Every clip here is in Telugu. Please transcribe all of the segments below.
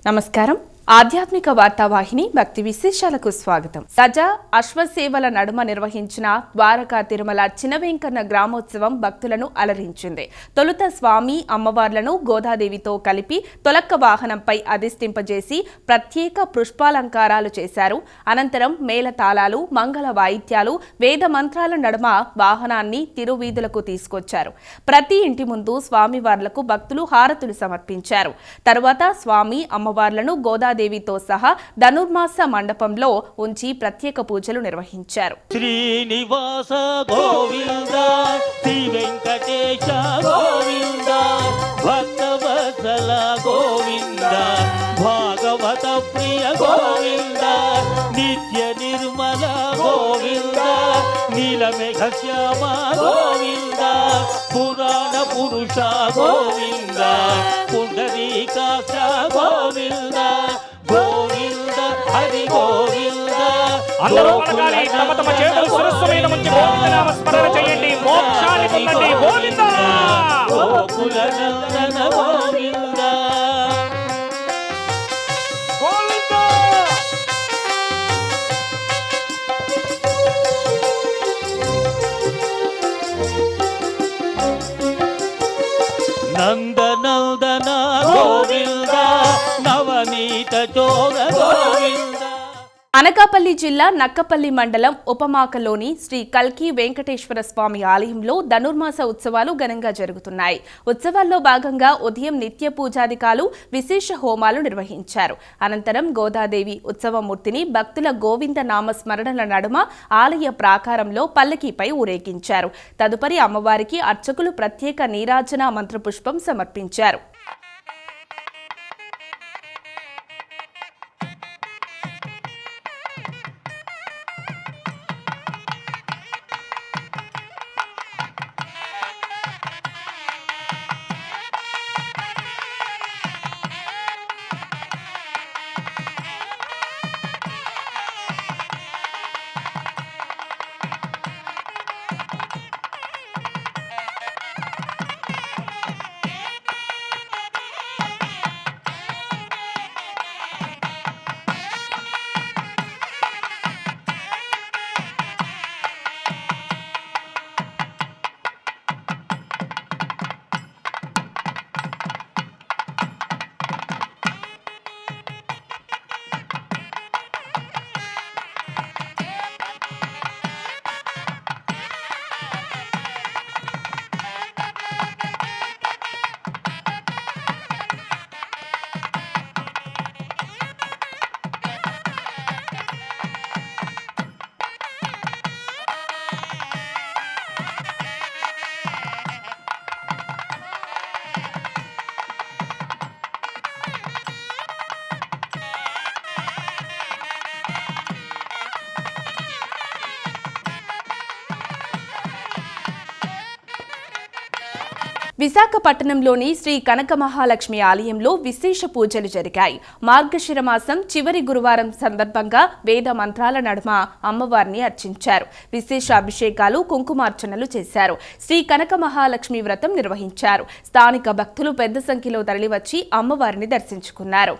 నమస్కారం. ఆధ్యాత్మిక వార్తావాహిని భక్తి విశేషాలకు స్వాగతం. సజ అశ్వసేవల నడుమ నిర్వహించిన ద్వారకా తిరుమల చినవెంకన్న గ్రామోత్సవం భక్తులను అలరించింది. తొలుత స్వామి అమ్మవార్లను గోదాదేవితో కలిపి తొలక్క వాహనంపై అధిష్ఠింపజేసి ప్రత్యేక పుష్పాలంకారాలు చేశారు. అనంతరం మేళతాళాలు, మంగళ వాయిద్యాలు, వేద మంత్రాల నడుమ వాహనాన్ని తిరువీధులకు తీసుకొచ్చారు. ప్రతి ఇంటి ముందు స్వామివార్లకు భక్తులు హారతులు సమర్పించారు. తరువాత స్వామి అమ్మవార్లను గోదాదేవితో సహా ధనుర్మాస మండపంలో ఉంచి ప్రత్యేక పూజలు నిర్వహించారు. శ్రీనివాస గోవింద, శ్రీ వెంకటేశ గోవింద, భక్తవత్సల గోవింద, భాగవత ప్రియ గోవింద, నిత్య నిర్మల గోవింద, నీలమేఘ శ్యామ గోవింద, పురాణ పురుష గోవింద, పుండరీకాక్ష గోవింద, గోవింద హరి గోవింద. అందరూ పలకాలి, తమ తమ చేతులు శిరస్సు మీద ఉంచి గోవింద నామ స్మరణ చేయండి. మోక్షాన్ని పొందండి. గోవింద గోకుల నందన గోవింద, గోవింద. నందనందన గోవింద, నవనీత చోర గోవింద. అనకాపల్లి జిల్లా నక్కపల్లి మండలం ఉపమాకలోని శ్రీ కల్కి వెంకటేశ్వర స్వామి ఆలయంలో ధనుర్మాస ఉత్సవాలు ఘనంగా జరుగుతున్నాయి. ఉత్సవాల్లో భాగంగా ఉదయం నిత్య పూజాధికాలు, విశేష హోమాలు నిర్వహించారు. అనంతరం గోదాదేవి ఉత్సవమూర్తిని భక్తుల గోవింద నామ స్మరణల నడుమ ఆలయ ప్రాకారంలో పల్లకీపై ఊరేగించారు. తదుపరి అమ్మవారికి అర్చకులు ప్రత్యేక నీరాజన మంత్రపుష్పం సమర్పించారు. విశాఖపట్నంలోని శ్రీ కనక మహాలక్ష్మి ఆలయంలో విశేష పూజలు జరిగాయి. మార్గశిర మాసం చివరి గురువారం సందర్భంగా వేద మంత్రాల నడుమ అమ్మవారిని అర్చించారు. విశేష అభిషేకాలు, కుంకుమార్చనలు చేశారు. శ్రీ కనక మహాలక్ష్మి వ్రతం నిర్వహించారు. స్థానిక భక్తులు పెద్ద సంఖ్యలో తరలివచ్చి అమ్మవారిని దర్శించుకున్నారు.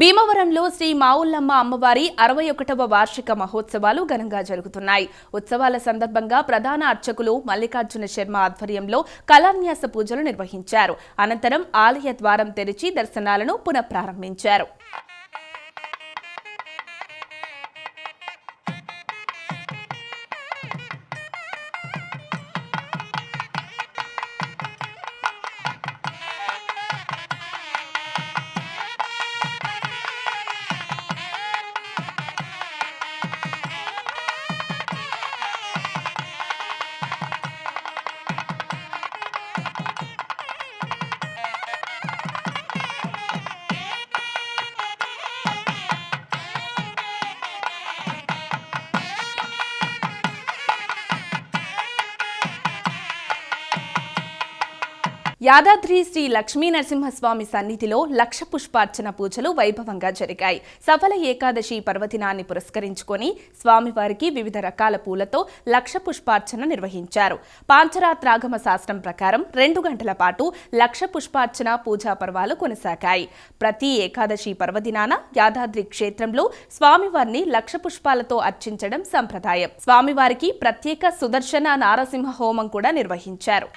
భీమవరంలో శ్రీ మావుల్లమ్మ అమ్మవారి 61వ వార్షిక మహోత్సవాలు ఘనంగా జరుగుతున్నాయి. ఉత్సవాల సందర్భంగా ప్రధాన అర్చకులు మల్లికార్జున శర్మ ఆధ్వర్యంలో కళాన్యాస పూజలు నిర్వహించారు. అనంతరం ఆలయ ద్వారం తెరిచి దర్శనాలను పునఃప్రారంభించారు. యాదాద్రి శ్రీ లక్ష్మీ నరసింహస్వామి సన్నిధిలో లక్ష పుష్పార్చన పూజలు వైభవంగా జరిగాయి. సఫల ఏకాదశి పర్వదినాన్ని పురస్కరించుకొని స్వామివారికి వివిధ రకాల పూలతో లక్ష పుష్పార్చన నిర్వహించారు. పాంచరాత్రాగమ శాస్త్రం ప్రకారం 2 గంటల పాటు లక్ష పుష్పార్చన పూజా పర్వాలు కొనసాగాయి. ప్రతి ఏకాదశి పర్వదినాన యాదాద్రి క్షేత్రంలో స్వామివారిని లక్ష పుష్పాలతో అర్చించడం సంప్రదాయం. స్వామివారికి ప్రత్యేక సుదర్శన నారసింహ హోమం కూడా నిర్వహించారు.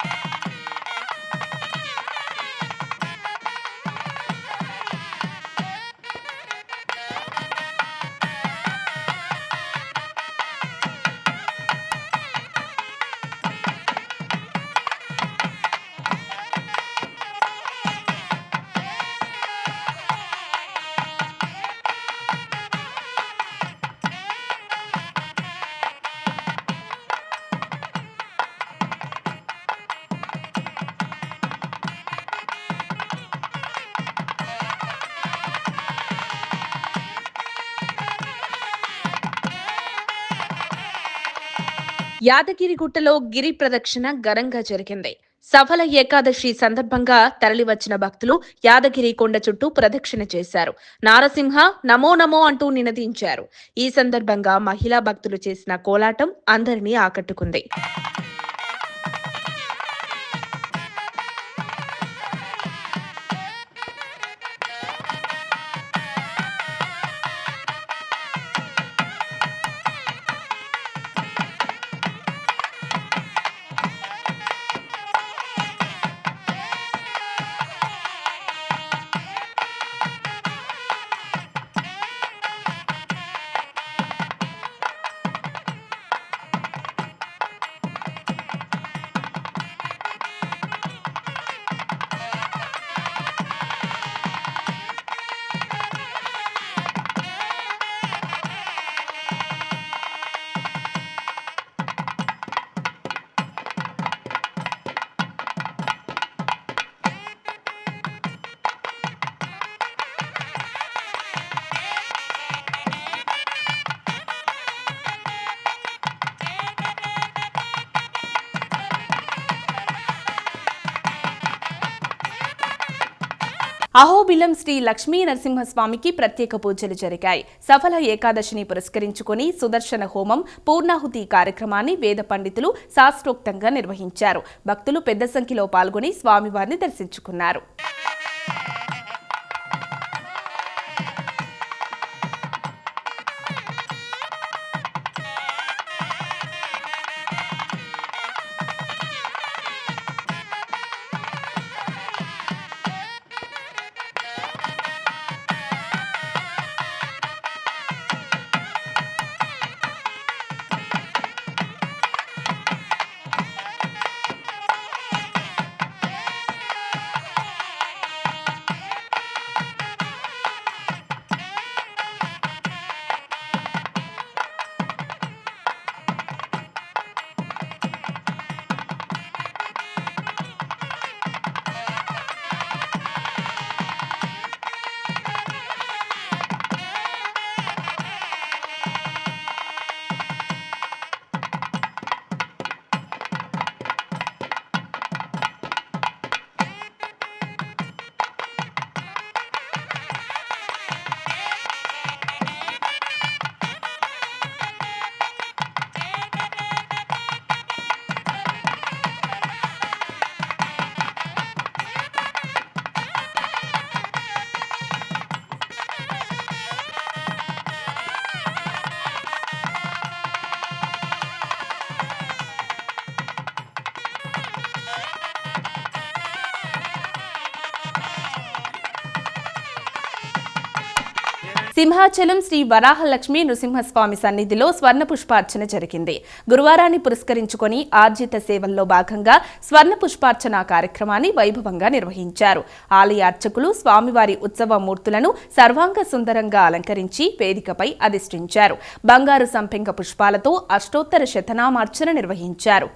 యాదగిరిగుట్టలో గిరి ప్రదక్షిణ ఘనంగా జరిగింది. సఫల ఏకాదశి సందర్భంగా తరలివచ్చిన భక్తులు యాదగిరి కొండ చుట్టూ ప్రదక్షిణ చేశారు. నారసింహ నమో నమో అంటూ నినదించారు. ఈ సందర్భంగా మహిళా భక్తులు చేసిన కోలాటం అందరినీ ఆకట్టుకుంది. అహోబిలం శ్రీ లక్ష్మీ నరసింహస్వామికి ప్రత్యేక పూజలు జరిగాయి. సఫల ఏకాదశిని పురస్కరించుకుని సుదర్శన హోమం, పూర్ణాహుతి కార్యక్రమాన్ని వేద పండితులు శాస్త్రోక్తంగా నిర్వహించారు. భక్తులు పెద్ద సంఖ్యలో పాల్గొని స్వామివారిని దర్శించుకున్నారు. సింహాచలం శ్రీ వరాహలక్ష్మి నృసింహస్వామి సన్నిధిలో స్వర్ణ పుష్పార్చన జరిగింది. గురువారాన్ని పురస్కరించుకొని ఆర్జిత సేవల్లో భాగంగా స్వర్ణ పుష్పార్చన కార్యక్రమాన్ని వైభవంగా నిర్వహించారు. ఆలయ అర్చకులు స్వామివారి ఉత్సవ మూర్తులను సర్వాంగ సుందరంగా అలంకరించి వేదికపై అధిష్ఠించారు. బంగారు సంపెంగ పుష్పాలతో అష్టోత్తర శతనామార్చన నిర్వహించారు.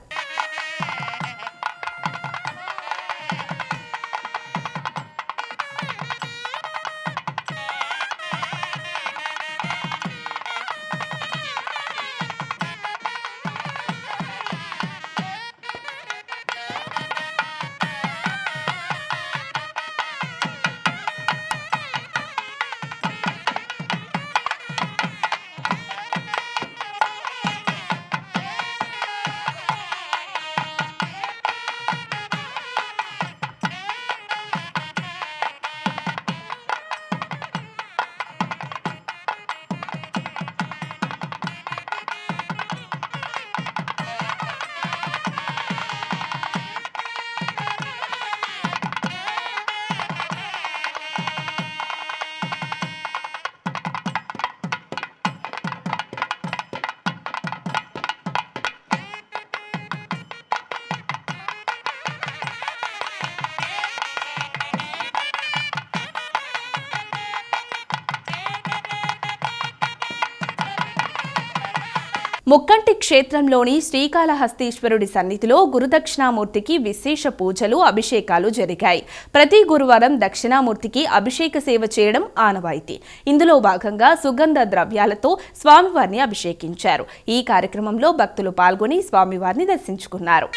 ముక్కంటి క్షేత్రంలోని శ్రీకాళహస్తీశ్వరుడి సన్నిధిలో గురుదక్షిణామూర్తికి విశేష పూజలు, అభిషేకాలు జరిగాయి. ప్రతి గురువారం దక్షిణామూర్తికి అభిషేక సేవ చేయడం ఆనవాయితీ. ఇందులో భాగంగా సుగంధ ద్రవ్యాలతో స్వామివారిని అభిషేకించారు. ఈ కార్యక్రమంలో భక్తులు పాల్గొని స్వామివారిని దర్శించుకున్నారు.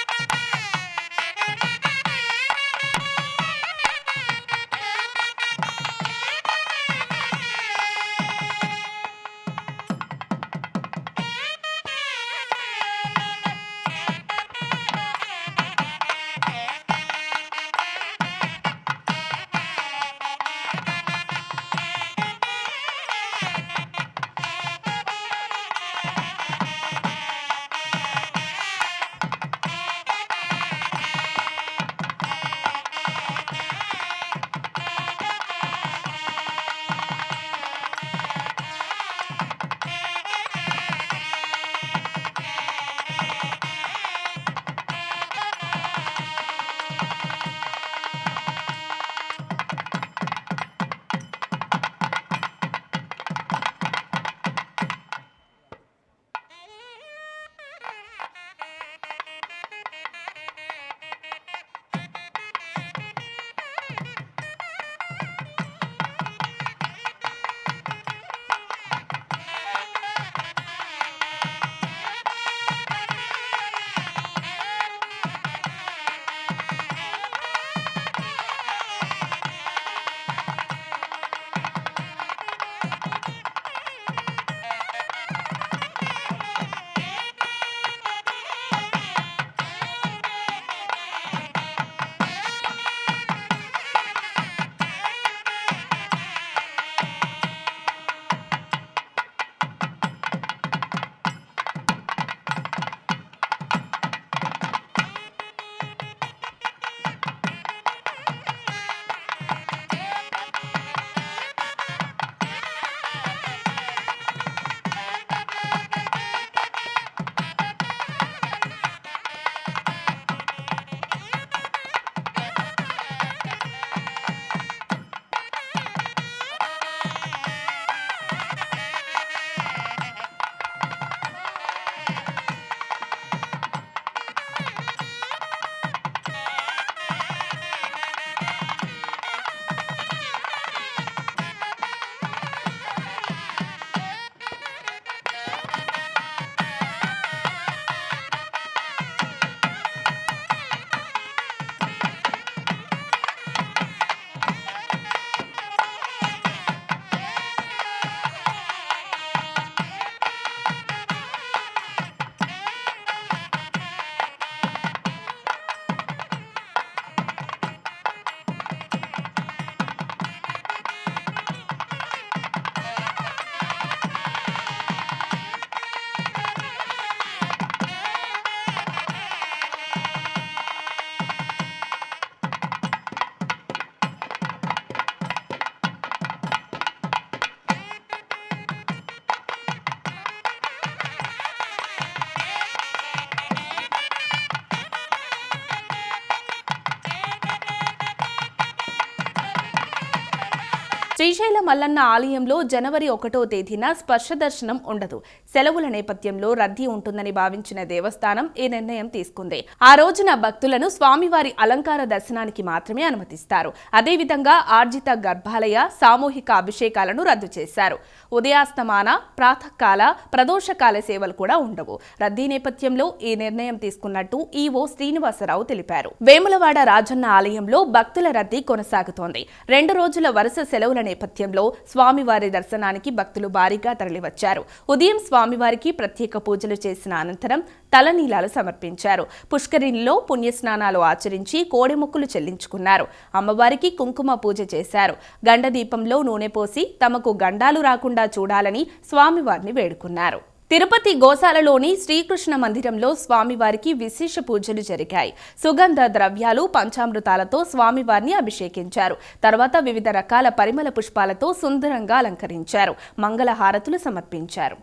శ్రీశైల మల్లన్న ఆలయంలో జనవరి 1వ తేదీన స్పర్శ దర్శనం ఉండదు. సెలవుల నేపథ్యంలో రద్దీ ఉంటుందని భావించిన దేవస్థానం ఈ నిర్ణయం తీసుకుంది. ఆ రోజున భక్తులను స్వామివారి అలంకార దర్శనానికి మాత్రమే అనుమతిస్తారు. అదేవిధంగా ఆర్జిత గర్భాలయ సామూహిక అభిషేకాలను రద్దు చేశారు. ఉదయాస్తమాన, ప్రాతకాల, ప్రదోషకాల సేవలు కూడా ఉండవు. రద్దీ నేపథ్యంలో ఈ నిర్ణయం తీసుకున్నట్టు ఈవో శ్రీనివాసరావు తెలిపారు. వేములవాడ రాజన్న ఆలయంలో భక్తుల రద్దీ కొనసాగుతోంది. 2 రోజుల వరుస సెలవుల నేపథ్యంలో స్వామివారి దర్శనానికి భక్తులు భారీగా తరలివచ్చారు. ఉదయం స్వామివారికి ప్రత్యేక పూజలు చేసిన అనంతరం తలనీలాలు సమర్పించారు. పుష్కరిణిలో పుణ్యస్నానాలు ఆచరించి కోడెమొక్కులు చెల్లించుకున్నారు. అమ్మవారికి కుంకుమ పూజ చేశారు. గండదీపంలో నూనె పోసి తమకు గండాలు రాకుండా చూడాలని స్వామివారిని వేడుకున్నారు. తిరుపతి గోశాలలోని శ్రీకృష్ణ మందిరంలో స్వామివారికి విశేష పూజలు జరిగాయి. సుగంధ ద్రవ్యాలు, పంచామృతాలతో స్వామివారిని అభిషేకించారు. తర్వాత వివిధ రకాల పరిమళ పుష్పాలతో సుందరంగా అలంకరించారు. మంగళ హారతులు సమర్పించారు.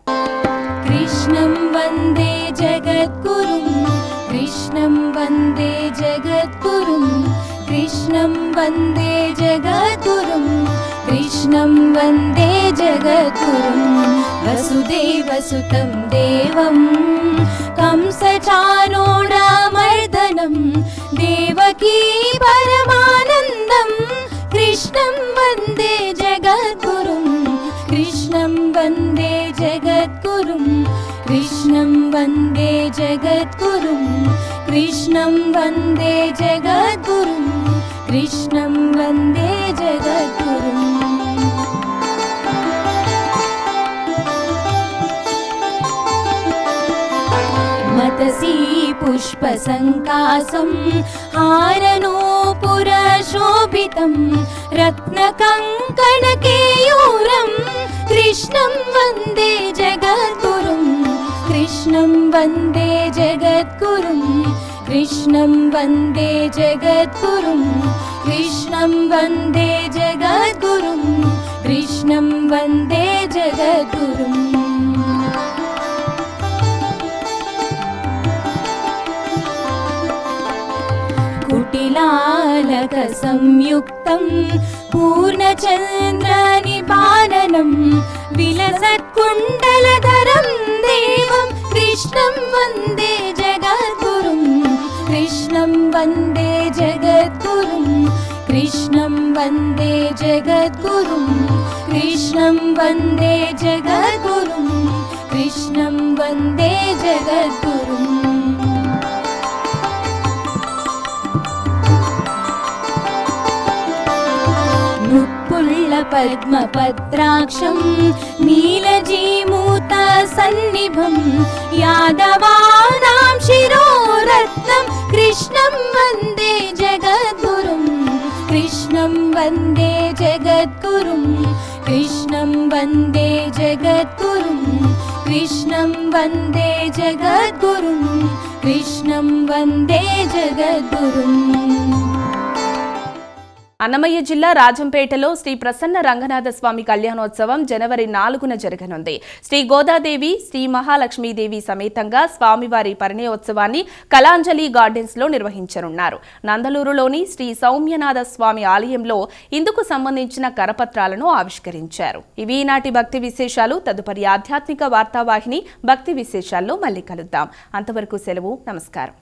కృష్ణం వందే జగద్గురుం, కృష్ణం వందే జగద్గురుం, కృష్ణం వందే జగద్గురుం, కృష్ణం వందే జగద్గురుం. వసుదేవసుతం దేవం కంసచాణూరమర్దనం దేవకీ పరమానందం. కృష్ణం వందే జగద్గురుం, కృష్ణం వందే జగద్గురుం, కృష్ణం వందే జగద్గురుం, కృష్ణం వందే జగద్గురుం, కృష్ణం వందే జగద్గురుం. मतसी पुष्पसङ्कासं हारनूपुरशोभितं रत्नकङ्कणकेयूरं कृष्णं वन्दे जगद्गुरुं, कृष्णं वन्दे जगद्गुरुं, कृष्णं वन्दे जगद्गुरुं, कृष्णं वन्दे जगद्गुरुं, कृष्णं वन्दे जगद्गुरुं. कुटिलालक संयुक्तं पूर्णचन्द्रनिपाननं विलसत्कुण्डलधरं देवं कृष्णं वन्दे जगद्गुरुं, कृष्णं वन्दे जगद्गुरुं, कृष्णं वन्दे जगद्गुरुं, कृष्णं वन्दे जगद्गुरुं, कृष्णं वन्दे जगद्गुरुं. पद्मपत्राक्षं नीलजीमूतसन्निभं यादवानां शिरोरत्नं कृष्णं वन्दे जगद्गुरुं, कृष्णं वन्दे जगद्गुरुं, कृष्णं वन्दे जगद्गुरुं, कृष्णं वन्दे जगद्गुरुं, कृष्णं वन्दे जगद्गुरुं. అన్నమయ్య జిల్లా రాజంపేటలో శ్రీ ప్రసన్న రంగనాథ స్వామి కళ్యాణోత్సవం జనవరి 4న జరగనుంది. శ్రీ గోదాదేవి, శ్రీ మహాలక్ష్మీదేవి సమేతంగా స్వామివారి పరిణయోత్సవాన్ని కళాంజలి గార్డెన్స్ లో నిర్వహించనున్నారు. నందలూరులోని శ్రీ సౌమ్యనాథ స్వామి ఆలయంలో ఇందుకు సంబంధించిన కరపత్రాలను ఆవిష్కరించారు. ఇవి ఈనాటి భక్తి విశేషాలు. తదుపరి ఆధ్యాత్మిక వార్తావాహిని భక్తి విశేషాల్లో మళ్ళీ కలుద్దాం. అంతవరకు సెలవు. నమస్కారం.